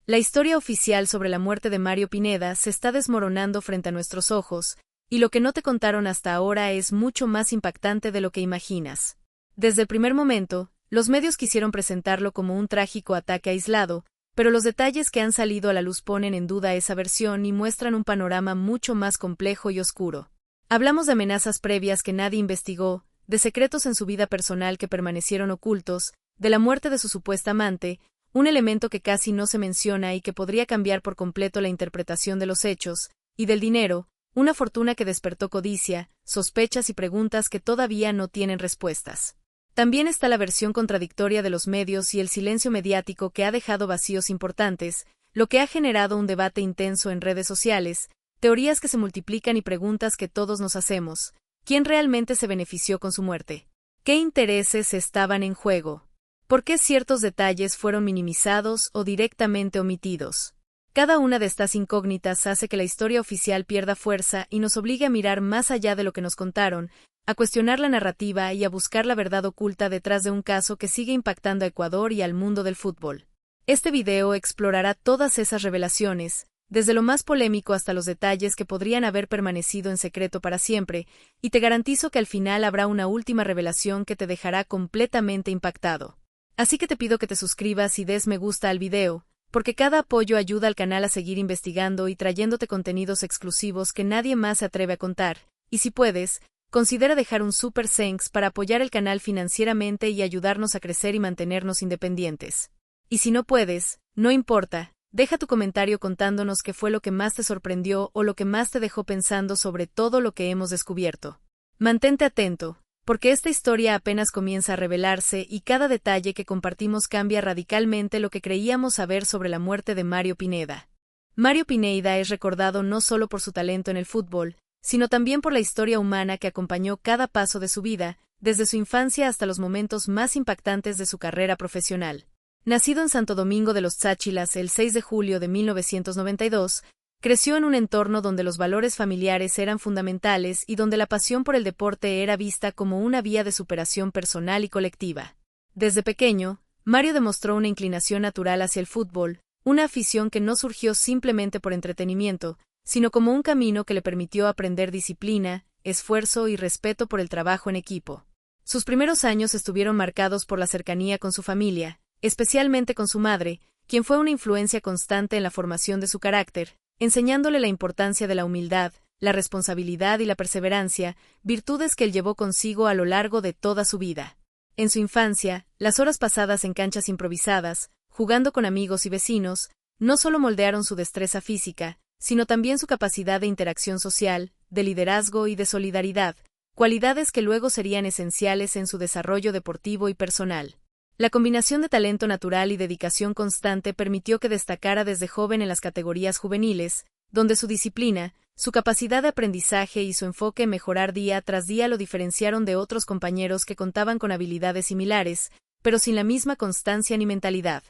La historia oficial sobre la muerte de Mario Pineda se está desmoronando frente a nuestros ojos, y lo que no te contaron hasta ahora es mucho más impactante de lo que imaginas. Desde el primer momento, los medios quisieron presentarlo como un trágico ataque aislado, pero los detalles que han salido a la luz ponen en duda esa versión y muestran un panorama mucho más complejo y oscuro. Hablamos de amenazas previas que nadie investigó, de secretos en su vida personal que permanecieron ocultos, de la muerte de su supuesta amante, un elemento que casi no se menciona y que podría cambiar por completo la interpretación de los hechos, y del dinero, una fortuna que despertó codicia, sospechas y preguntas que todavía no tienen respuestas. También está la versión contradictoria de los medios y el silencio mediático que ha dejado vacíos importantes, lo que ha generado un debate intenso en redes sociales, teorías que se multiplican y preguntas que todos nos hacemos. ¿Quién realmente se benefició con su muerte? ¿Qué intereses estaban en juego? ¿Por qué ciertos detalles fueron minimizados o directamente omitidos? Cada una de estas incógnitas hace que la historia oficial pierda fuerza y nos obligue a mirar más allá de lo que nos contaron, a cuestionar la narrativa y a buscar la verdad oculta detrás de un caso que sigue impactando a Ecuador y al mundo del fútbol. Este video explorará todas esas revelaciones, desde lo más polémico hasta los detalles que podrían haber permanecido en secreto para siempre, y te garantizo que al final habrá una última revelación que te dejará completamente impactado. Así que te pido que te suscribas y des me gusta al video, porque cada apoyo ayuda al canal a seguir investigando y trayéndote contenidos exclusivos que nadie más se atreve a contar, y si puedes, considera dejar un super thanks para apoyar el canal financieramente y ayudarnos a crecer y mantenernos independientes. Y si no puedes, no importa, deja tu comentario contándonos qué fue lo que más te sorprendió o lo que más te dejó pensando sobre todo lo que hemos descubierto. Mantente atento, porque esta historia apenas comienza a revelarse y cada detalle que compartimos cambia radicalmente lo que creíamos saber sobre la muerte de Mario Pineda. Mario Pineda es recordado no solo por su talento en el fútbol, sino también por la historia humana que acompañó cada paso de su vida, desde su infancia hasta los momentos más impactantes de su carrera profesional. Nacido en Santo Domingo de los Cháchilas el 6 de julio de 1992, creció en un entorno donde los valores familiares eran fundamentales y donde la pasión por el deporte era vista como una vía de superación personal y colectiva. Desde pequeño, Mario demostró una inclinación natural hacia el fútbol, una afición que no surgió simplemente por entretenimiento, sino como un camino que le permitió aprender disciplina, esfuerzo y respeto por el trabajo en equipo. Sus primeros años estuvieron marcados por la cercanía con su familia, especialmente con su madre, quien fue una influencia constante en la formación de su carácter, enseñándole la importancia de la humildad, la responsabilidad y la perseverancia, virtudes que él llevó consigo a lo largo de toda su vida. En su infancia, las horas pasadas en canchas improvisadas, jugando con amigos y vecinos, no solo moldearon su destreza física, sino también su capacidad de interacción social, de liderazgo y de solidaridad, cualidades que luego serían esenciales en su desarrollo deportivo y personal. La combinación de talento natural y dedicación constante permitió que destacara desde joven en las categorías juveniles, donde su disciplina, su capacidad de aprendizaje y su enfoque en mejorar día tras día lo diferenciaron de otros compañeros que contaban con habilidades similares, pero sin la misma constancia ni mentalidad.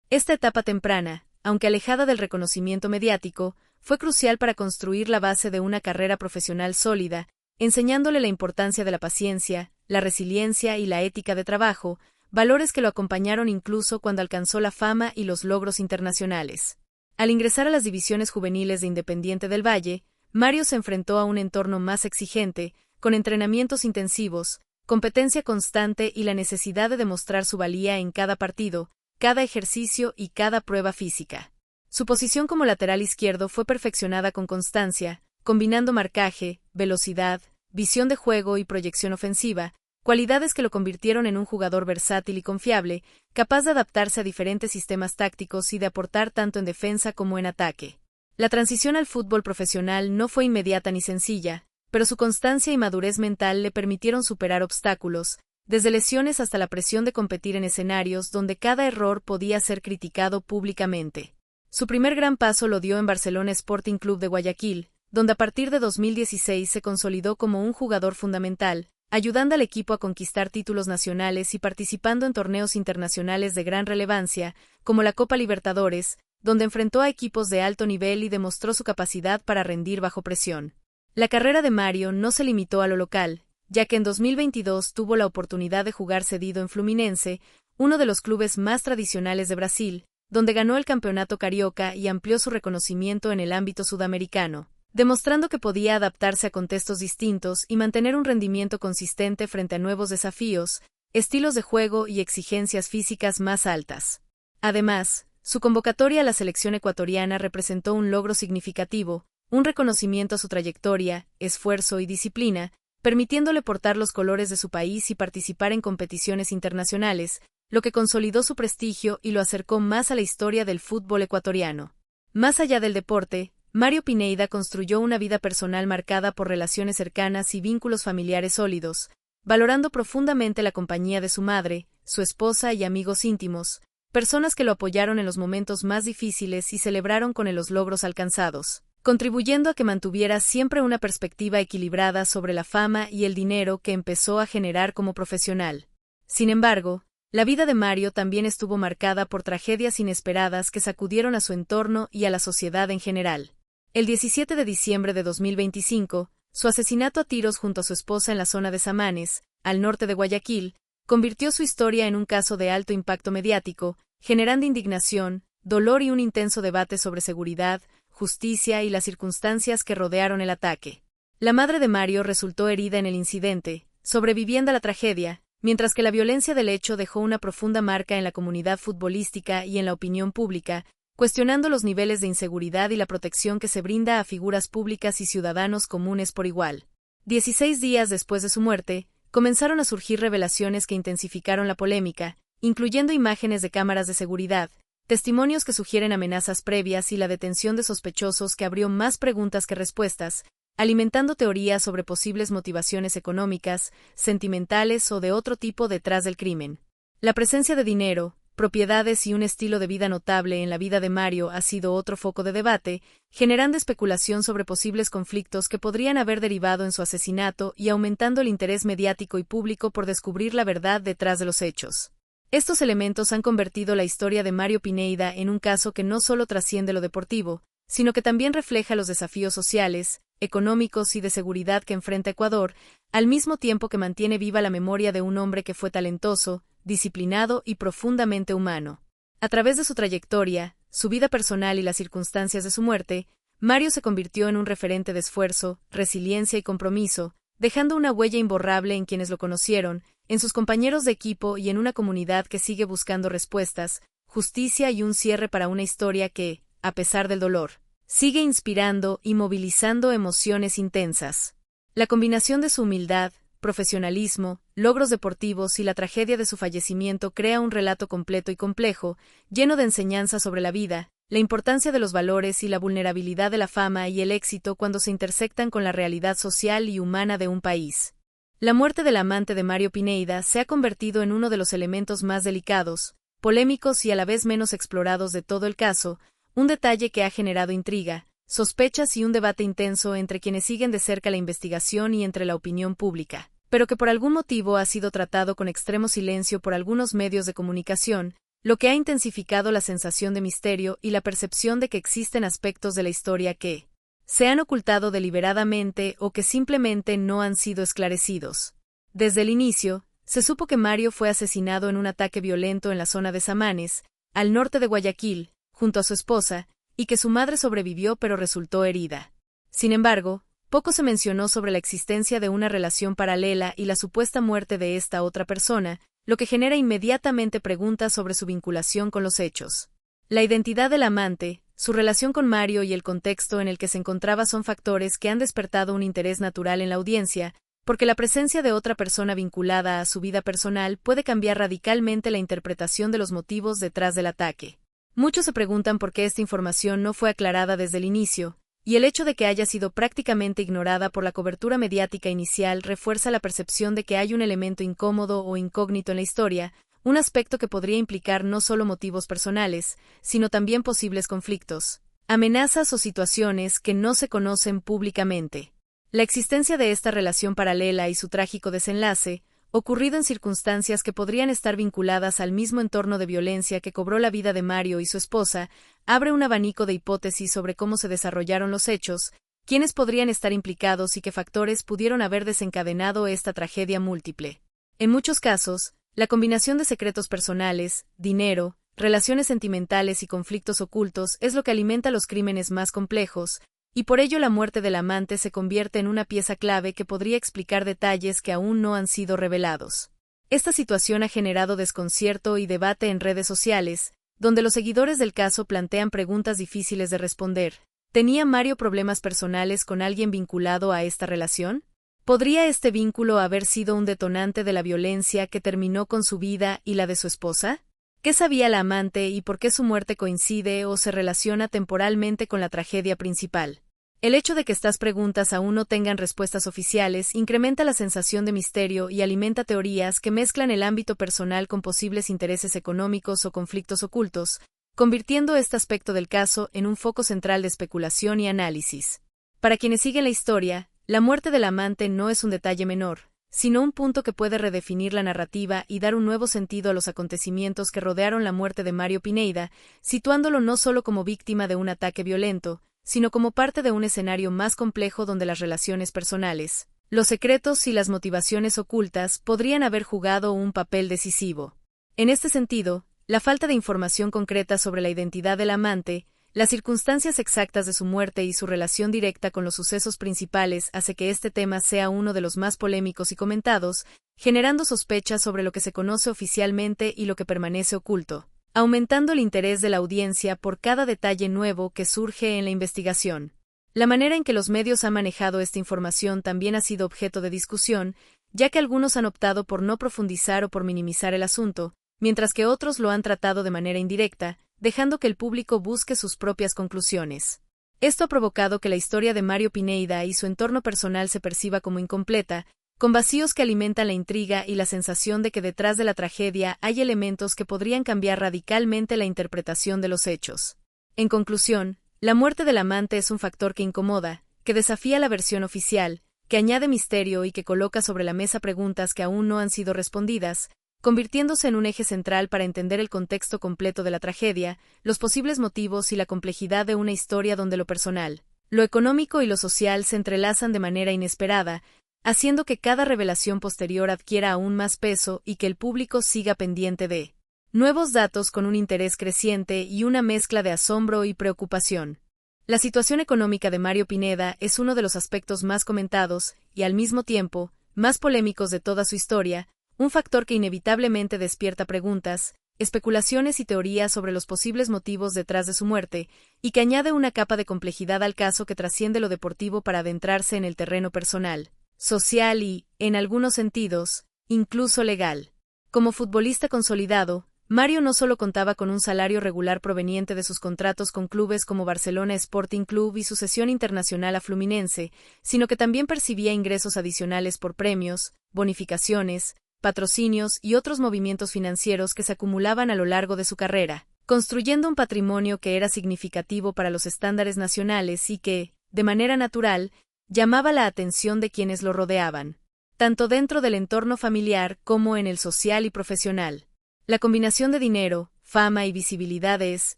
Esta etapa temprana, aunque alejada del reconocimiento mediático, fue crucial para construir la base de una carrera profesional sólida, enseñándole la importancia de la paciencia, la resiliencia y la ética de trabajo, valores que lo acompañaron incluso cuando alcanzó la fama y los logros internacionales. Al ingresar a las divisiones juveniles de Independiente del Valle, Mario se enfrentó a un entorno más exigente, con entrenamientos intensivos, competencia constante y la necesidad de demostrar su valía en cada partido, cada ejercicio y cada prueba física. Su posición como lateral izquierdo fue perfeccionada con constancia, combinando marcaje, velocidad, visión de juego y proyección ofensiva, cualidades que lo convirtieron en un jugador versátil y confiable, capaz de adaptarse a diferentes sistemas tácticos y de aportar tanto en defensa como en ataque. La transición al fútbol profesional no fue inmediata ni sencilla, pero su constancia y madurez mental le permitieron superar obstáculos, desde lesiones hasta la presión de competir en escenarios donde cada error podía ser criticado públicamente. Su primer gran paso lo dio en Barcelona Sporting Club de Guayaquil, donde a partir de 2016 se consolidó como un jugador fundamental, ayudando al equipo a conquistar títulos nacionales y participando en torneos internacionales de gran relevancia, como la Copa Libertadores, donde enfrentó a equipos de alto nivel y demostró su capacidad para rendir bajo presión. La carrera de Mario no se limitó a lo local, ya que en 2022 tuvo la oportunidad de jugar cedido en Fluminense, uno de los clubes más tradicionales de Brasil, donde ganó el campeonato carioca y amplió su reconocimiento en el ámbito sudamericano, demostrando que podía adaptarse a contextos distintos y mantener un rendimiento consistente frente a nuevos desafíos, estilos de juego y exigencias físicas más altas. Además, su convocatoria a la selección ecuatoriana representó un logro significativo, un reconocimiento a su trayectoria, esfuerzo y disciplina, permitiéndole portar los colores de su país y participar en competiciones internacionales, lo que consolidó su prestigio y lo acercó más a la historia del fútbol ecuatoriano. Más allá del deporte, Mario Pineda construyó una vida personal marcada por relaciones cercanas y vínculos familiares sólidos, valorando profundamente la compañía de su madre, su esposa y amigos íntimos, personas que lo apoyaron en los momentos más difíciles y celebraron con él los logros alcanzados, contribuyendo a que mantuviera siempre una perspectiva equilibrada sobre la fama y el dinero que empezó a generar como profesional. Sin embargo, la vida de Mario también estuvo marcada por tragedias inesperadas que sacudieron a su entorno y a la sociedad en general. El 17 de diciembre de 2025, su asesinato a tiros junto a su esposa en la zona de Samanes, al norte de Guayaquil, convirtió su historia en un caso de alto impacto mediático, generando indignación, dolor y un intenso debate sobre seguridad, justicia y las circunstancias que rodearon el ataque. La madre de Mario resultó herida en el incidente, sobreviviendo a la tragedia, mientras que la violencia del hecho dejó una profunda marca en la comunidad futbolística y en la opinión pública, cuestionando los niveles de inseguridad y la protección que se brinda a figuras públicas y ciudadanos comunes por igual. 16 días después de su muerte, comenzaron a surgir revelaciones que intensificaron la polémica, incluyendo imágenes de cámaras de seguridad, testimonios que sugieren amenazas previas y la detención de sospechosos que abrió más preguntas que respuestas, alimentando teorías sobre posibles motivaciones económicas, sentimentales o de otro tipo detrás del crimen. La presencia de dinero, propiedades y un estilo de vida notable en la vida de Mario ha sido otro foco de debate, generando especulación sobre posibles conflictos que podrían haber derivado en su asesinato y aumentando el interés mediático y público por descubrir la verdad detrás de los hechos. Estos elementos han convertido la historia de Mario Pineda en un caso que no solo trasciende lo deportivo, sino que también refleja los desafíos sociales, económicos y de seguridad que enfrenta Ecuador, al mismo tiempo que mantiene viva la memoria de un hombre que fue talentoso, disciplinado y profundamente humano. A través de su trayectoria, su vida personal y las circunstancias de su muerte, Mario se convirtió en un referente de esfuerzo, resiliencia y compromiso, dejando una huella imborrable en quienes lo conocieron, en sus compañeros de equipo y en una comunidad que sigue buscando respuestas, justicia y un cierre para una historia que, a pesar del dolor, sigue inspirando y movilizando emociones intensas. La combinación de su humildad, profesionalismo, logros deportivos y la tragedia de su fallecimiento crea un relato completo y complejo, lleno de enseñanzas sobre la vida, la importancia de los valores y la vulnerabilidad de la fama y el éxito cuando se intersectan con la realidad social y humana de un país. La muerte del amante de Mario Pineda se ha convertido en uno de los elementos más delicados, polémicos y a la vez menos explorados de todo el caso, un detalle que ha generado intriga, sospechas y un debate intenso entre quienes siguen de cerca la investigación y entre la opinión pública, pero que por algún motivo ha sido tratado con extremo silencio por algunos medios de comunicación, lo que ha intensificado la sensación de misterio y la percepción de que existen aspectos de la historia que se han ocultado deliberadamente o que simplemente no han sido esclarecidos. Desde el inicio, se supo que Mario fue asesinado en un ataque violento en la zona de Samanes, al norte de Guayaquil, junto a su esposa, y que su madre sobrevivió pero resultó herida. Sin embargo, poco se mencionó sobre la existencia de una relación paralela y la supuesta muerte de esta otra persona, lo que genera inmediatamente preguntas sobre su vinculación con los hechos. La identidad del amante, su relación con Mario y el contexto en el que se encontraba son factores que han despertado un interés natural en la audiencia, porque la presencia de otra persona vinculada a su vida personal puede cambiar radicalmente la interpretación de los motivos detrás del ataque. Muchos se preguntan por qué esta información no fue aclarada desde el inicio, y el hecho de que haya sido prácticamente ignorada por la cobertura mediática inicial refuerza la percepción de que hay un elemento incómodo o incógnito en la historia, un aspecto que podría implicar no solo motivos personales, sino también posibles conflictos, amenazas o situaciones que no se conocen públicamente. La existencia de esta relación paralela y su trágico desenlace, ocurrido en circunstancias que podrían estar vinculadas al mismo entorno de violencia que cobró la vida de Mario y su esposa, abre un abanico de hipótesis sobre cómo se desarrollaron los hechos, quiénes podrían estar implicados y qué factores pudieron haber desencadenado esta tragedia múltiple. En muchos casos, la combinación de secretos personales, dinero, relaciones sentimentales y conflictos ocultos es lo que alimenta los crímenes más complejos, y por ello la muerte del amante se convierte en una pieza clave que podría explicar detalles que aún no han sido revelados. Esta situación ha generado desconcierto y debate en redes sociales, donde los seguidores del caso plantean preguntas difíciles de responder. ¿Tenía Mario problemas personales con alguien vinculado a esta relación? ¿Podría este vínculo haber sido un detonante de la violencia que terminó con su vida y la de su esposa? ¿Qué sabía la amante y por qué su muerte coincide o se relaciona temporalmente con la tragedia principal? El hecho de que estas preguntas aún no tengan respuestas oficiales incrementa la sensación de misterio y alimenta teorías que mezclan el ámbito personal con posibles intereses económicos o conflictos ocultos, convirtiendo este aspecto del caso en un foco central de especulación y análisis. Para quienes siguen la historia, la muerte del amante no es un detalle menor, sino un punto que puede redefinir la narrativa y dar un nuevo sentido a los acontecimientos que rodearon la muerte de Mario Pineda, situándolo no solo como víctima de un ataque violento, sino como parte de un escenario más complejo donde las relaciones personales, los secretos y las motivaciones ocultas podrían haber jugado un papel decisivo. En este sentido, la falta de información concreta sobre la identidad del amante, las circunstancias exactas de su muerte y su relación directa con los sucesos principales hace que este tema sea uno de los más polémicos y comentados, generando sospechas sobre lo que se conoce oficialmente y lo que permanece oculto, aumentando el interés de la audiencia por cada detalle nuevo que surge en la investigación. La manera en que los medios han manejado esta información también ha sido objeto de discusión, ya que algunos han optado por no profundizar o por minimizar el asunto, mientras que otros lo han tratado de manera indirecta, dejando que el público busque sus propias conclusiones. Esto ha provocado que la historia de Mario Pineda y su entorno personal se perciba como incompleta, con vacíos que alimentan la intriga y la sensación de que detrás de la tragedia hay elementos que podrían cambiar radicalmente la interpretación de los hechos. En conclusión, la muerte del amante es un factor que incomoda, que desafía la versión oficial, que añade misterio y que coloca sobre la mesa preguntas que aún no han sido respondidas, convirtiéndose en un eje central para entender el contexto completo de la tragedia, los posibles motivos y la complejidad de una historia donde lo personal, lo económico y lo social se entrelazan de manera inesperada, haciendo que cada revelación posterior adquiera aún más peso y que el público siga pendiente de nuevos datos con un interés creciente y una mezcla de asombro y preocupación. La situación económica de Mario Pineda es uno de los aspectos más comentados y, al mismo tiempo, más polémicos de toda su historia, un factor que inevitablemente despierta preguntas, especulaciones y teorías sobre los posibles motivos detrás de su muerte, y que añade una capa de complejidad al caso que trasciende lo deportivo para adentrarse en el terreno personal, social y, en algunos sentidos, incluso legal. Como futbolista consolidado, Mario no solo contaba con un salario regular proveniente de sus contratos con clubes como Barcelona Sporting Club y su cesión internacional a Fluminense, sino que también percibía ingresos adicionales por premios, bonificaciones, patrocinios y otros movimientos financieros que se acumulaban a lo largo de su carrera, construyendo un patrimonio que era significativo para los estándares nacionales y que, de manera natural, llamaba la atención de quienes lo rodeaban, tanto dentro del entorno familiar como en el social y profesional. La combinación de dinero, fama y visibilidad es,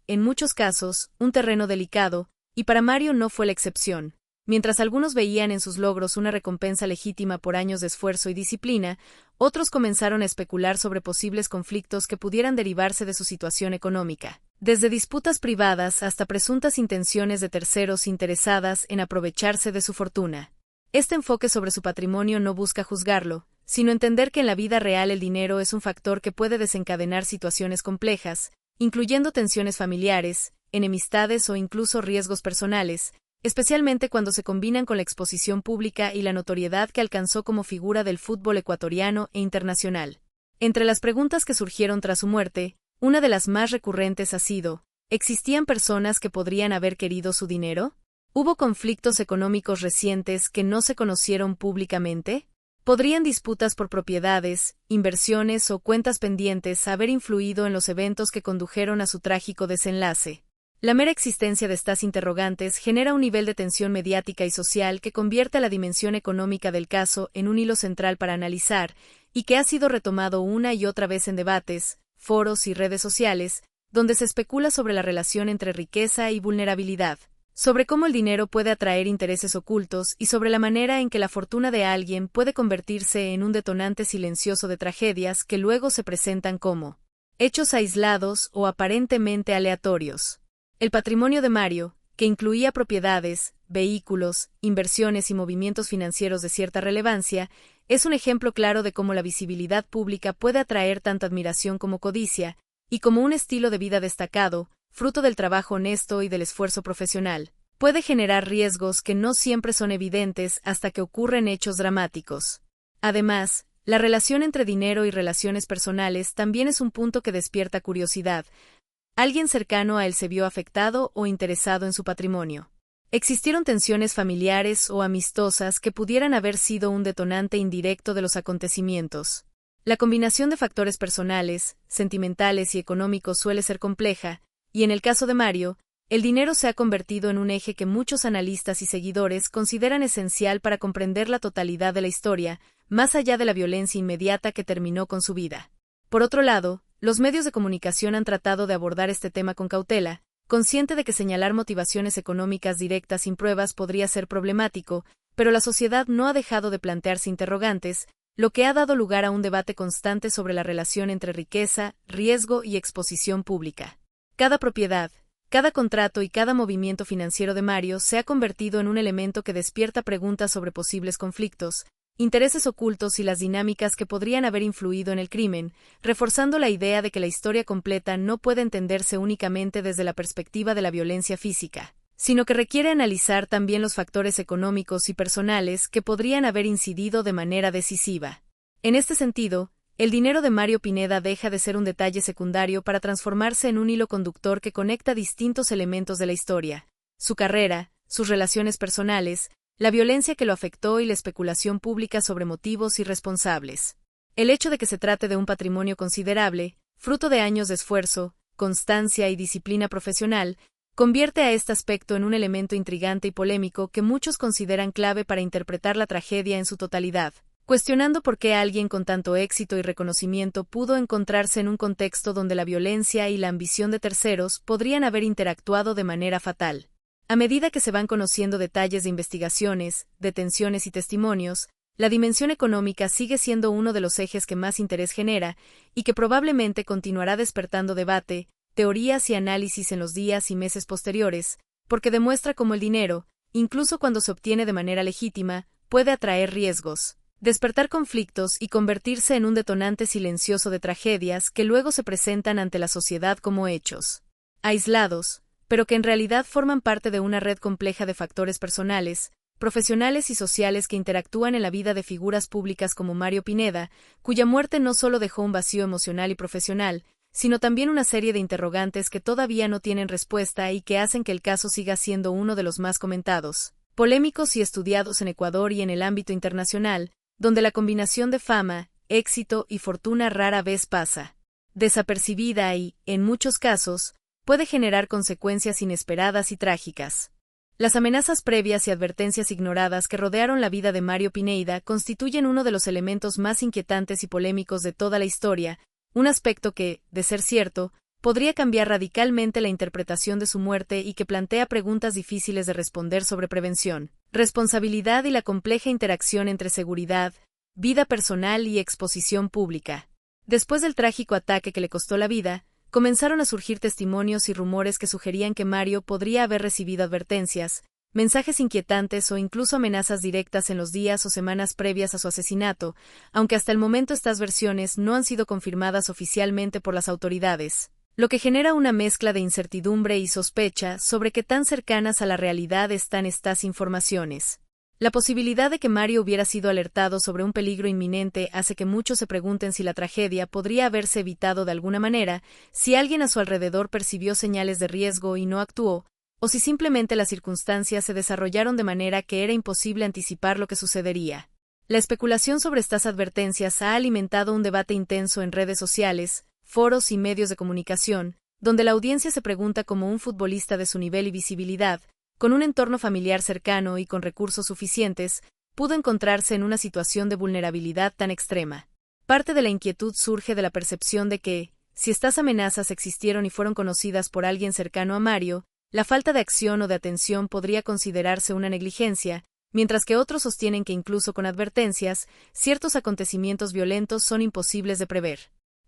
en muchos casos, un terreno delicado, y para Mario no fue la excepción. Mientras algunos veían en sus logros una recompensa legítima por años de esfuerzo y disciplina, otros comenzaron a especular sobre posibles conflictos que pudieran derivarse de su situación económica, desde disputas privadas hasta presuntas intenciones de terceros interesadas en aprovecharse de su fortuna. Este enfoque sobre su patrimonio no busca juzgarlo, sino entender que en la vida real el dinero es un factor que puede desencadenar situaciones complejas, incluyendo tensiones familiares, enemistades o incluso riesgos personales, especialmente cuando se combinan con la exposición pública y la notoriedad que alcanzó como figura del fútbol ecuatoriano e internacional. Entre las preguntas que surgieron tras su muerte, una de las más recurrentes ha sido, ¿existían personas que podrían haber querido su dinero? ¿Hubo conflictos económicos recientes que no se conocieron públicamente? ¿Podrían disputas por propiedades, inversiones o cuentas pendientes haber influido en los eventos que condujeron a su trágico desenlace? La mera existencia de estas interrogantes genera un nivel de tensión mediática y social que convierte a la dimensión económica del caso en un hilo central para analizar, y que ha sido retomado una y otra vez en debates, foros y redes sociales, donde se especula sobre la relación entre riqueza y vulnerabilidad, sobre cómo el dinero puede atraer intereses ocultos y sobre la manera en que la fortuna de alguien puede convertirse en un detonante silencioso de tragedias que luego se presentan como hechos aislados o aparentemente aleatorios. El patrimonio de Mario, que incluía propiedades, vehículos, inversiones y movimientos financieros de cierta relevancia, es un ejemplo claro de cómo la visibilidad pública puede atraer tanta admiración como codicia, y como un estilo de vida destacado, fruto del trabajo honesto y del esfuerzo profesional, puede generar riesgos que no siempre son evidentes hasta que ocurren hechos dramáticos. Además, la relación entre dinero y relaciones personales también es un punto que despierta curiosidad. ¿Alguien cercano a él se vio afectado o interesado en su patrimonio? ¿Existieron tensiones familiares o amistosas que pudieran haber sido un detonante indirecto de los acontecimientos? La combinación de factores personales, sentimentales y económicos suele ser compleja, y en el caso de Mario, el dinero se ha convertido en un eje que muchos analistas y seguidores consideran esencial para comprender la totalidad de la historia, más allá de la violencia inmediata que terminó con su vida. Por otro lado, los medios de comunicación han tratado de abordar este tema con cautela, consciente de que señalar motivaciones económicas directas sin pruebas podría ser problemático, pero la sociedad no ha dejado de plantearse interrogantes, lo que ha dado lugar a un debate constante sobre la relación entre riqueza, riesgo y exposición pública. Cada propiedad, cada contrato y cada movimiento financiero de Mario se ha convertido en un elemento que despierta preguntas sobre posibles conflictos, intereses ocultos y las dinámicas que podrían haber influido en el crimen, reforzando la idea de que la historia completa no puede entenderse únicamente desde la perspectiva de la violencia física, sino que requiere analizar también los factores económicos y personales que podrían haber incidido de manera decisiva. En este sentido, el dinero de Mario Pineda deja de ser un detalle secundario para transformarse en un hilo conductor que conecta distintos elementos de la historia: su carrera, sus relaciones personales, la violencia que lo afectó y la especulación pública sobre motivos y responsables. El hecho de que se trate de un patrimonio considerable, fruto de años de esfuerzo, constancia y disciplina profesional, convierte a este aspecto en un elemento intrigante y polémico que muchos consideran clave para interpretar la tragedia en su totalidad, cuestionando por qué alguien con tanto éxito y reconocimiento pudo encontrarse en un contexto donde la violencia y la ambición de terceros podrían haber interactuado de manera fatal. A medida que se van conociendo detalles de investigaciones, detenciones y testimonios, la dimensión económica sigue siendo uno de los ejes que más interés genera y que probablemente continuará despertando debate, teorías y análisis en los días y meses posteriores, porque demuestra cómo el dinero, incluso cuando se obtiene de manera legítima, puede atraer riesgos, despertar conflictos y convertirse en un detonante silencioso de tragedias que luego se presentan ante la sociedad como hechos aislados, pero que en realidad forman parte de una red compleja de factores personales, profesionales y sociales que interactúan en la vida de figuras públicas como Mario Pineda, cuya muerte no solo dejó un vacío emocional y profesional, sino también una serie de interrogantes que todavía no tienen respuesta y que hacen que el caso siga siendo uno de los más comentados, polémicos y estudiados en Ecuador y en el ámbito internacional, donde la combinación de fama, éxito y fortuna rara vez pasa desapercibida y, en muchos casos, puede generar consecuencias inesperadas y trágicas. Las amenazas previas y advertencias ignoradas que rodearon la vida de Mario Pineda constituyen uno de los elementos más inquietantes y polémicos de toda la historia, un aspecto que, de ser cierto, podría cambiar radicalmente la interpretación de su muerte y que plantea preguntas difíciles de responder sobre prevención, responsabilidad y la compleja interacción entre seguridad, vida personal y exposición pública. Después del trágico ataque que le costó la vida, comenzaron a surgir testimonios y rumores que sugerían que Mario podría haber recibido advertencias, mensajes inquietantes o incluso amenazas directas en los días o semanas previas a su asesinato, aunque hasta el momento estas versiones no han sido confirmadas oficialmente por las autoridades, lo que genera una mezcla de incertidumbre y sospecha sobre qué tan cercanas a la realidad están estas informaciones. La posibilidad de que Mario hubiera sido alertado sobre un peligro inminente hace que muchos se pregunten si la tragedia podría haberse evitado de alguna manera, si alguien a su alrededor percibió señales de riesgo y no actuó, o si simplemente las circunstancias se desarrollaron de manera que era imposible anticipar lo que sucedería. La especulación sobre estas advertencias ha alimentado un debate intenso en redes sociales, foros y medios de comunicación, donde la audiencia se pregunta cómo un futbolista de su nivel y visibilidad, con un entorno familiar cercano y con recursos suficientes, pudo encontrarse en una situación de vulnerabilidad tan extrema. Parte de la inquietud surge de la percepción de que, si estas amenazas existieron y fueron conocidas por alguien cercano a Mario, la falta de acción o de atención podría considerarse una negligencia, mientras que otros sostienen que incluso con advertencias, ciertos acontecimientos violentos son imposibles de prever.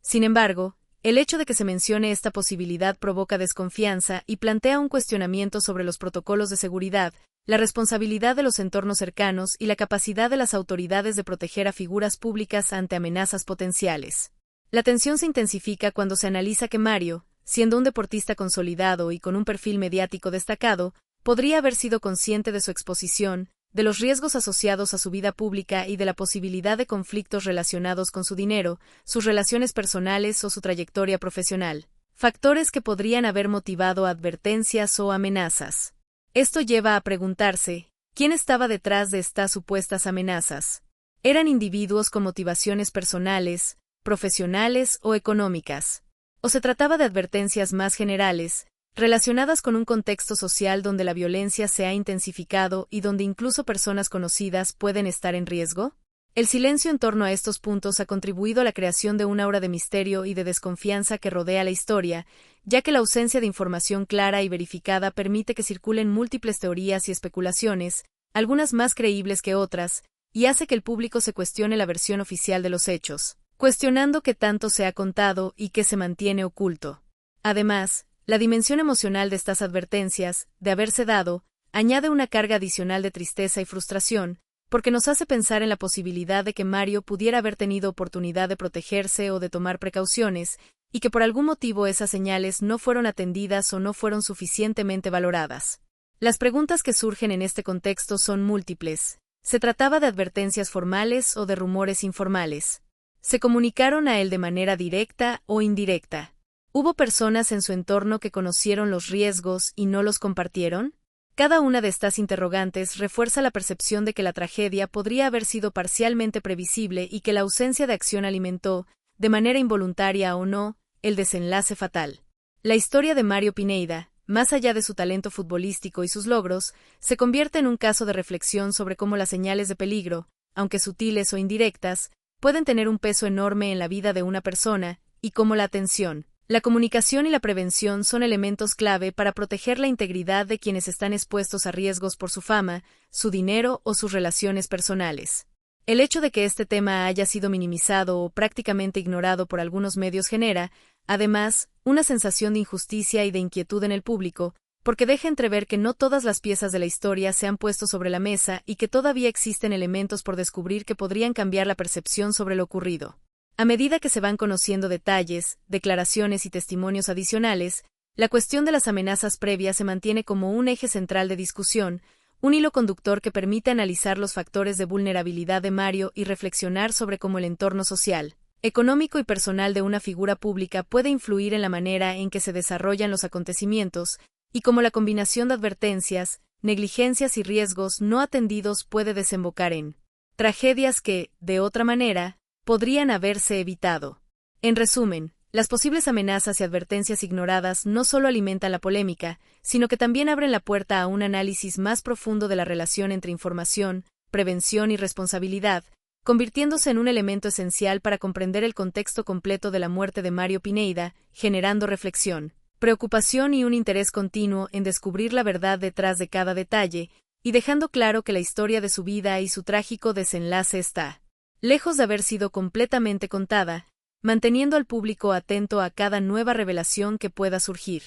Sin embargo, El hecho de que se mencione esta posibilidad provoca desconfianza y plantea un cuestionamiento sobre los protocolos de seguridad, la responsabilidad de los entornos cercanos y la capacidad de las autoridades de proteger a figuras públicas ante amenazas potenciales. La tensión se intensifica cuando se analiza que Mario, siendo un deportista consolidado y con un perfil mediático destacado, podría haber sido consciente de su exposición, de los riesgos asociados a su vida pública y de la posibilidad de conflictos relacionados con su dinero, sus relaciones personales o su trayectoria profesional. Factores que podrían haber motivado advertencias o amenazas. Esto lleva a preguntarse, ¿quién estaba detrás de estas supuestas amenazas? ¿Eran individuos con motivaciones personales, profesionales o económicas? ¿O se trataba de advertencias más generales, relacionadas con un contexto social donde la violencia se ha intensificado y donde incluso personas conocidas pueden estar en riesgo? El silencio en torno a estos puntos ha contribuido a la creación de un aura de misterio y de desconfianza que rodea la historia, ya que la ausencia de información clara y verificada permite que circulen múltiples teorías y especulaciones, algunas más creíbles que otras, y hace que el público se cuestione la versión oficial de los hechos, cuestionando qué tanto se ha contado y qué se mantiene oculto. Además, la dimensión emocional de estas advertencias, de haberse dado, añade una carga adicional de tristeza y frustración, porque nos hace pensar en la posibilidad de que Mario pudiera haber tenido oportunidad de protegerse o de tomar precauciones, y que por algún motivo esas señales no fueron atendidas o no fueron suficientemente valoradas. Las preguntas que surgen en este contexto son múltiples. ¿Se trataba de advertencias formales o de rumores informales? ¿Se comunicaron a él de manera directa o indirecta? ¿Hubo personas en su entorno que conocieron los riesgos y no los compartieron? Cada una de estas interrogantes refuerza la percepción de que la tragedia podría haber sido parcialmente previsible y que la ausencia de acción alimentó, de manera involuntaria o no, el desenlace fatal. La historia de Mario Pineda, más allá de su talento futbolístico y sus logros, se convierte en un caso de reflexión sobre cómo las señales de peligro, aunque sutiles o indirectas, pueden tener un peso enorme en la vida de una persona, y cómo la atención, la comunicación y la prevención son elementos clave para proteger la integridad de quienes están expuestos a riesgos por su fama, su dinero o sus relaciones personales. El hecho de que este tema haya sido minimizado o prácticamente ignorado por algunos medios genera, además, una sensación de injusticia y de inquietud en el público, porque deja entrever que no todas las piezas de la historia se han puesto sobre la mesa y que todavía existen elementos por descubrir que podrían cambiar la percepción sobre lo ocurrido. A medida que se van conociendo detalles, declaraciones y testimonios adicionales, la cuestión de las amenazas previas se mantiene como un eje central de discusión, un hilo conductor que permite analizar los factores de vulnerabilidad de Mario y reflexionar sobre cómo el entorno social, económico y personal de una figura pública puede influir en la manera en que se desarrollan los acontecimientos, y cómo la combinación de advertencias, negligencias y riesgos no atendidos puede desembocar en tragedias que, de otra manera, podrían haberse evitado. En resumen, las posibles amenazas y advertencias ignoradas no solo alimentan la polémica, sino que también abren la puerta a un análisis más profundo de la relación entre información, prevención y responsabilidad, convirtiéndose en un elemento esencial para comprender el contexto completo de la muerte de Mario Pineda, generando reflexión, preocupación y un interés continuo en descubrir la verdad detrás de cada detalle, y dejando claro que la historia de su vida y su trágico desenlace está lejos de haber sido completamente contada, manteniendo al público atento a cada nueva revelación que pueda surgir.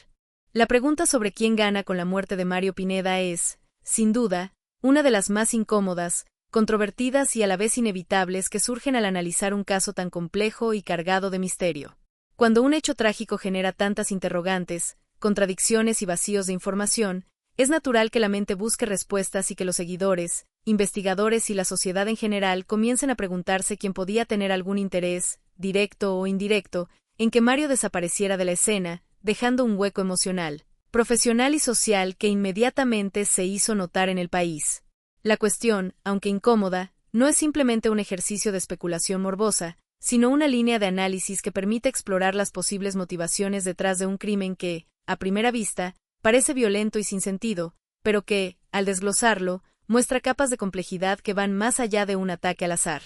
La pregunta sobre quién gana con la muerte de Mario Pineda es, sin duda, una de las más incómodas, controvertidas y a la vez inevitables que surgen al analizar un caso tan complejo y cargado de misterio. Cuando un hecho trágico genera tantas interrogantes, contradicciones y vacíos de información, es natural que la mente busque respuestas y que los seguidores, investigadores y la sociedad en general comiencen a preguntarse quién podía tener algún interés, directo o indirecto, en que Mario desapareciera de la escena, dejando un hueco emocional, profesional y social que inmediatamente se hizo notar en el país. La cuestión, aunque incómoda, no es simplemente un ejercicio de especulación morbosa, sino una línea de análisis que permite explorar las posibles motivaciones detrás de un crimen que, a primera vista, parece violento y sin sentido, pero que, al desglosarlo, muestra capas de complejidad que van más allá de un ataque al azar.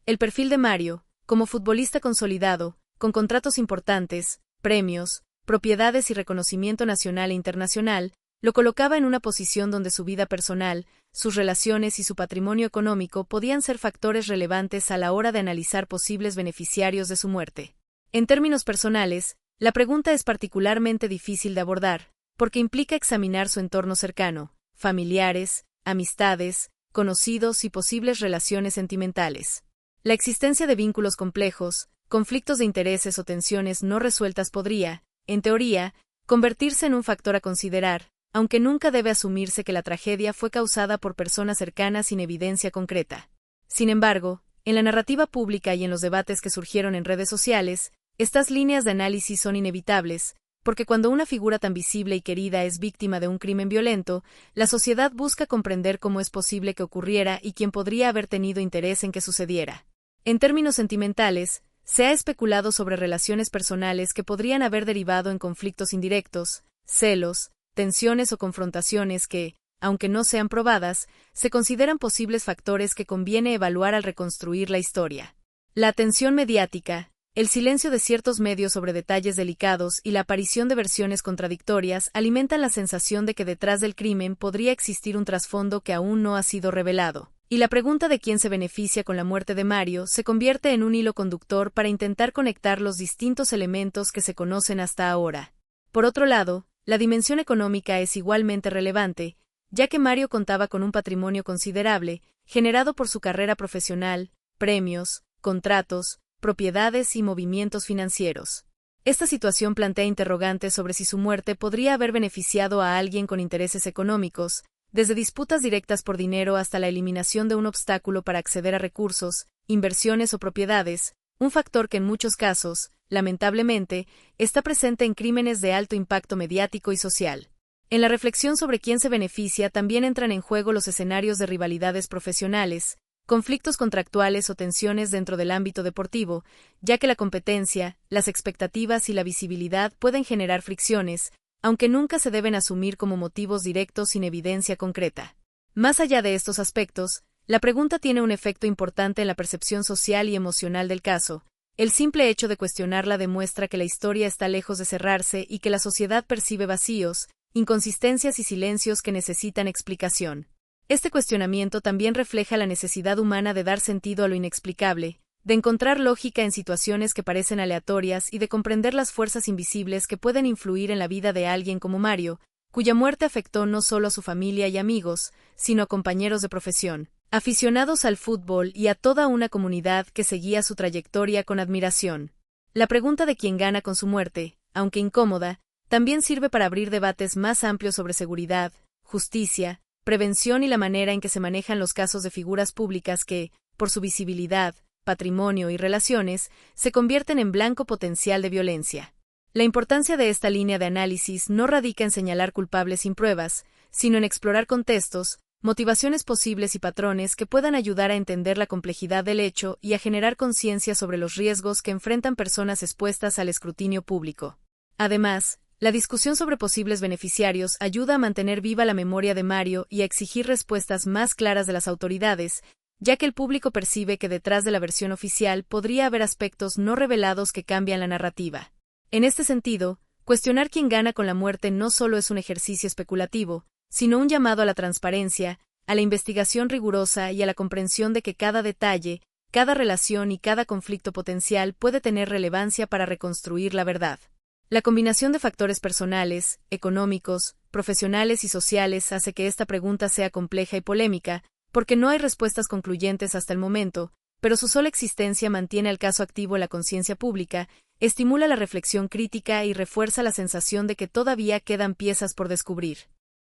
El perfil de Mario, como futbolista consolidado, con contratos importantes, premios, propiedades y reconocimiento nacional e internacional, lo colocaba en una posición donde su vida personal, sus relaciones y su patrimonio económico podían ser factores relevantes a la hora de analizar posibles beneficiarios de su muerte. En términos personales, la pregunta es particularmente difícil de abordar, porque implica examinar su entorno cercano, familiares, amistades, conocidos y posibles relaciones sentimentales. La existencia de vínculos complejos, conflictos de intereses o tensiones no resueltas podría, en teoría, convertirse en un factor a considerar, aunque nunca debe asumirse que la tragedia fue causada por personas cercanas sin evidencia concreta. Sin embargo, en la narrativa pública y en los debates que surgieron en redes sociales, estas líneas de análisis son inevitables, porque cuando una figura tan visible y querida es víctima de un crimen violento, la sociedad busca comprender cómo es posible que ocurriera y quién podría haber tenido interés en que sucediera. En términos sentimentales, se ha especulado sobre relaciones personales que podrían haber derivado en conflictos indirectos, celos, tensiones o confrontaciones que, aunque no sean probadas, se consideran posibles factores que conviene evaluar al reconstruir la historia. La atención mediática, el silencio de ciertos medios sobre detalles delicados y la aparición de versiones contradictorias alimentan la sensación de que detrás del crimen podría existir un trasfondo que aún no ha sido revelado. Y la pregunta de quién se beneficia con la muerte de Mario se convierte en un hilo conductor para intentar conectar los distintos elementos que se conocen hasta ahora. Por otro lado, la dimensión económica es igualmente relevante, ya que Mario contaba con un patrimonio considerable, generado por su carrera profesional, premios, contratos, propiedades y movimientos financieros. Esta situación plantea interrogantes sobre si su muerte podría haber beneficiado a alguien con intereses económicos, desde disputas directas por dinero hasta la eliminación de un obstáculo para acceder a recursos, inversiones o propiedades, un factor que en muchos casos, lamentablemente, está presente en crímenes de alto impacto mediático y social. En la reflexión sobre quién se beneficia también entran en juego los escenarios de rivalidades profesionales, conflictos contractuales o tensiones dentro del ámbito deportivo, ya que la competencia, las expectativas y la visibilidad pueden generar fricciones, aunque nunca se deben asumir como motivos directos sin evidencia concreta. Más allá de estos aspectos, la pregunta tiene un efecto importante en la percepción social y emocional del caso. El simple hecho de cuestionarla demuestra que la historia está lejos de cerrarse y que la sociedad percibe vacíos, inconsistencias y silencios que necesitan explicación. Este cuestionamiento también refleja la necesidad humana de dar sentido a lo inexplicable, de encontrar lógica en situaciones que parecen aleatorias y de comprender las fuerzas invisibles que pueden influir en la vida de alguien como Mario, cuya muerte afectó no solo a su familia y amigos, sino a compañeros de profesión, aficionados al fútbol y a toda una comunidad que seguía su trayectoria con admiración. La pregunta de quién gana con su muerte, aunque incómoda, también sirve para abrir debates más amplios sobre seguridad, justicia, prevención y la manera en que se manejan los casos de figuras públicas que, por su visibilidad, patrimonio y relaciones, se convierten en blanco potencial de violencia. La importancia de esta línea de análisis no radica en señalar culpables sin pruebas, sino en explorar contextos, motivaciones posibles y patrones que puedan ayudar a entender la complejidad del hecho y a generar conciencia sobre los riesgos que enfrentan personas expuestas al escrutinio público. Además, la discusión sobre posibles beneficiarios ayuda a mantener viva la memoria de Mario y a exigir respuestas más claras de las autoridades, ya que el público percibe que detrás de la versión oficial podría haber aspectos no revelados que cambian la narrativa. En este sentido, cuestionar quién gana con la muerte no solo es un ejercicio especulativo, sino un llamado a la transparencia, a la investigación rigurosa y a la comprensión de que cada detalle, cada relación y cada conflicto potencial puede tener relevancia para reconstruir la verdad. La combinación de factores personales, económicos, profesionales y sociales hace que esta pregunta sea compleja y polémica, porque no hay respuestas concluyentes hasta el momento, pero su sola existencia mantiene al caso activo en la conciencia pública, estimula la reflexión crítica y refuerza la sensación de que todavía quedan piezas por descubrir.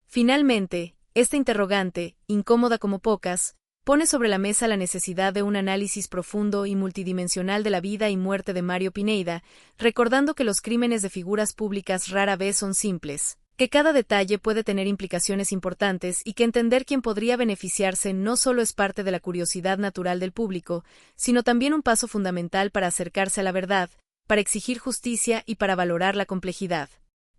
Finalmente, esta interrogante, incómoda como pocas, pone sobre la mesa la necesidad de un análisis profundo y multidimensional de la vida y muerte de Mario Pineda, recordando que los crímenes de figuras públicas rara vez son simples, que cada detalle puede tener implicaciones importantes y que entender quién podría beneficiarse no solo es parte de la curiosidad natural del público, sino también un paso fundamental para acercarse a la verdad, para exigir justicia y para valorar la complejidad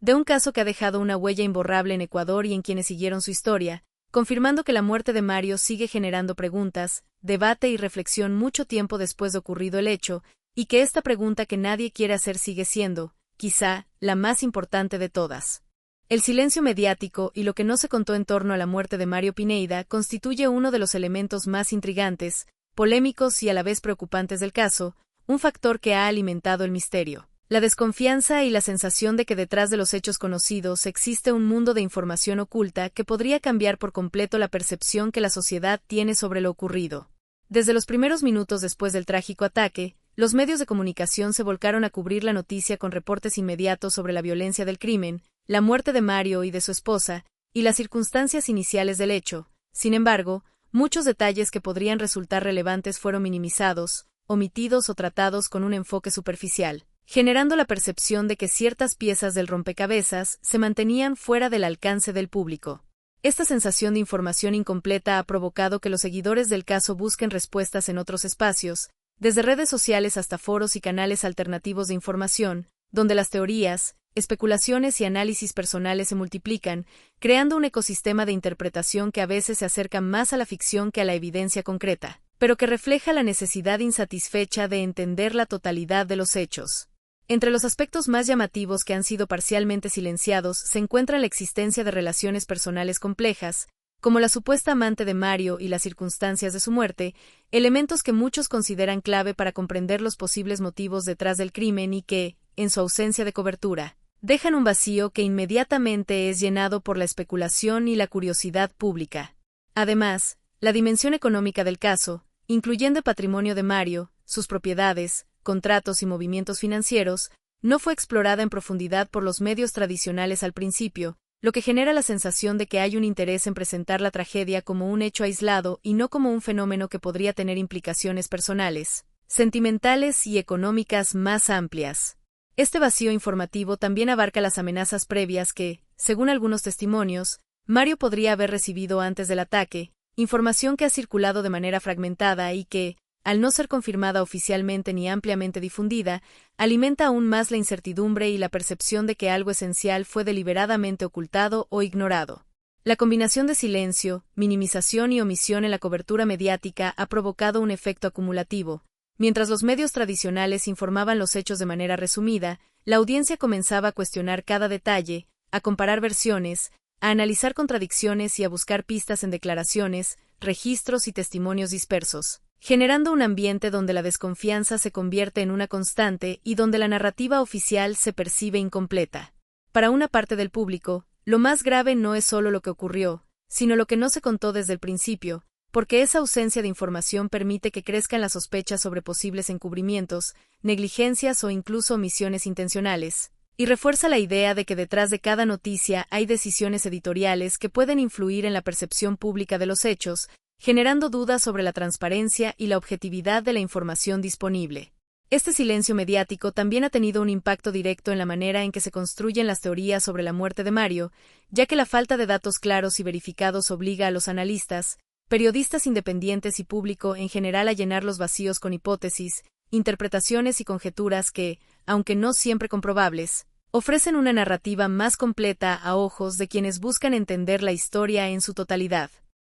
de un caso que ha dejado una huella imborrable en Ecuador y en quienes siguieron su historia, confirmando que la muerte de Mario sigue generando preguntas, debate y reflexión mucho tiempo después de ocurrido el hecho, y que esta pregunta que nadie quiere hacer sigue siendo, quizá, la más importante de todas. El silencio mediático y lo que no se contó en torno a la muerte de Mario Pineda constituye uno de los elementos más intrigantes, polémicos y a la vez preocupantes del caso, un factor que ha alimentado el misterio. La desconfianza y la sensación de que detrás de los hechos conocidos existe un mundo de información oculta que podría cambiar por completo la percepción que la sociedad tiene sobre lo ocurrido. Desde los primeros minutos después del trágico ataque, los medios de comunicación se volcaron a cubrir la noticia con reportes inmediatos sobre la violencia del crimen, la muerte de Mario y de su esposa, y las circunstancias iniciales del hecho. Sin embargo, muchos detalles que podrían resultar relevantes fueron minimizados, omitidos o tratados con un enfoque superficial, generando la percepción de que ciertas piezas del rompecabezas se mantenían fuera del alcance del público. Esta sensación de información incompleta ha provocado que los seguidores del caso busquen respuestas en otros espacios, desde redes sociales hasta foros y canales alternativos de información, donde las teorías, especulaciones y análisis personales se multiplican, creando un ecosistema de interpretación que a veces se acerca más a la ficción que a la evidencia concreta, pero que refleja la necesidad insatisfecha de entender la totalidad de los hechos. Entre los aspectos más llamativos que han sido parcialmente silenciados se encuentra la existencia de relaciones personales complejas, como la supuesta amante de Mario y las circunstancias de su muerte, elementos que muchos consideran clave para comprender los posibles motivos detrás del crimen y que, en su ausencia de cobertura, dejan un vacío que inmediatamente es llenado por la especulación y la curiosidad pública. Además, la dimensión económica del caso, incluyendo el patrimonio de Mario, sus propiedades, contratos y movimientos financieros, no fue explorada en profundidad por los medios tradicionales al principio, lo que genera la sensación de que hay un interés en presentar la tragedia como un hecho aislado y no como un fenómeno que podría tener implicaciones personales, sentimentales y económicas más amplias. Este vacío informativo también abarca las amenazas previas que, según algunos testimonios, Mario podría haber recibido antes del ataque, información que ha circulado de manera fragmentada y que, al no ser confirmada oficialmente ni ampliamente difundida, alimenta aún más la incertidumbre y la percepción de que algo esencial fue deliberadamente ocultado o ignorado. La combinación de silencio, minimización y omisión en la cobertura mediática ha provocado un efecto acumulativo. Mientras los medios tradicionales informaban los hechos de manera resumida, la audiencia comenzaba a cuestionar cada detalle, a comparar versiones, a analizar contradicciones y a buscar pistas en declaraciones, registros y testimonios dispersos, generando un ambiente donde la desconfianza se convierte en una constante y donde la narrativa oficial se percibe incompleta. Para una parte del público, lo más grave no es solo lo que ocurrió, sino lo que no se contó desde el principio, porque esa ausencia de información permite que crezcan las sospechas sobre posibles encubrimientos, negligencias o incluso omisiones intencionales, y refuerza la idea de que detrás de cada noticia hay decisiones editoriales que pueden influir en la percepción pública de los hechos, generando dudas sobre la transparencia y la objetividad de la información disponible. Este silencio mediático también ha tenido un impacto directo en la manera en que se construyen las teorías sobre la muerte de Mario, ya que la falta de datos claros y verificados obliga a los analistas, periodistas independientes y público en general a llenar los vacíos con hipótesis, interpretaciones y conjeturas que, aunque no siempre comprobables, ofrecen una narrativa más completa a ojos de quienes buscan entender la historia en su totalidad.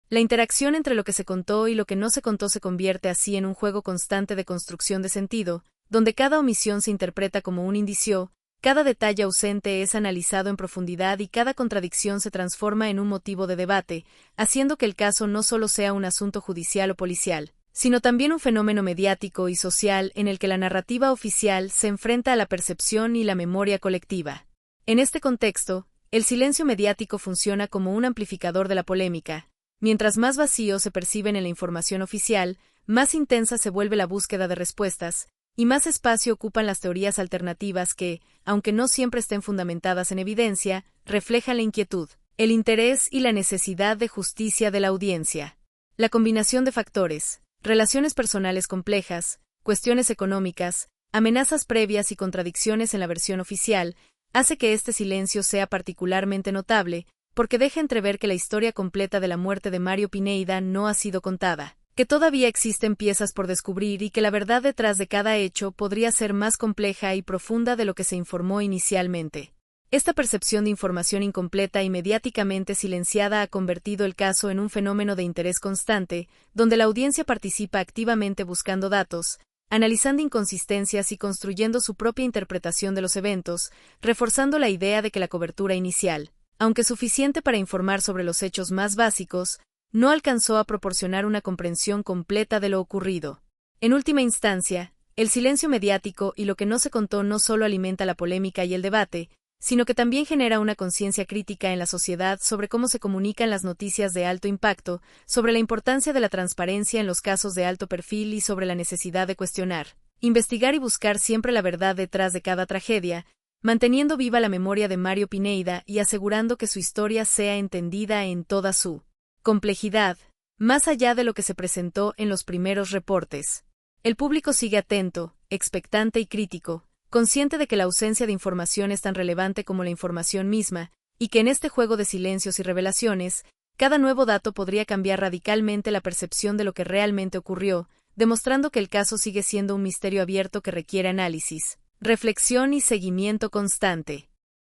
La interacción entre lo que se contó y lo que no se contó se convierte así en un juego constante de construcción de sentido, donde cada omisión se interpreta como un indicio, cada detalle ausente es analizado en profundidad y cada contradicción se transforma en un motivo de debate, haciendo que el caso no solo sea un asunto judicial o policial, sino también un fenómeno mediático y social en el que la narrativa oficial se enfrenta a la percepción y la memoria colectiva. En este contexto, el silencio mediático funciona como un amplificador de la polémica. Mientras más vacíos se perciben en la información oficial, más intensa se vuelve la búsqueda de respuestas, y más espacio ocupan las teorías alternativas que, aunque no siempre estén fundamentadas en evidencia, reflejan la inquietud, el interés y la necesidad de justicia de la audiencia. La combinación de factores, relaciones personales complejas, cuestiones económicas, amenazas previas y contradicciones en la versión oficial, hace que este silencio sea particularmente notable, porque deja entrever que la historia completa de la muerte de Mario Pineda no ha sido contada, que todavía existen piezas por descubrir y que la verdad detrás de cada hecho podría ser más compleja y profunda de lo que se informó inicialmente. Esta percepción de información incompleta y mediáticamente silenciada ha convertido el caso en un fenómeno de interés constante, donde la audiencia participa activamente buscando datos, analizando inconsistencias y construyendo su propia interpretación de los eventos, reforzando la idea de que la cobertura inicial, aunque suficiente para informar sobre los hechos más básicos, no alcanzó a proporcionar una comprensión completa de lo ocurrido. En última instancia, El silencio mediático y lo que no se contó no solo alimenta la polémica y el debate, sino que también genera una conciencia crítica en la sociedad sobre cómo se comunican las noticias de alto impacto, sobre la importancia de la transparencia en los casos de alto perfil y sobre la necesidad de cuestionar, investigar y buscar siempre la verdad detrás de cada tragedia, manteniendo viva la memoria de Mario Pineda y asegurando que su historia sea entendida en toda su complejidad, más allá de lo que se presentó en los primeros reportes. El público sigue atento, expectante y crítico, consciente de que la ausencia de información es tan relevante como la información misma, y que en este juego de silencios y revelaciones, cada nuevo dato podría cambiar radicalmente la percepción de lo que realmente ocurrió, demostrando que el caso sigue siendo un misterio abierto que requiere análisis, reflexión y seguimiento constante.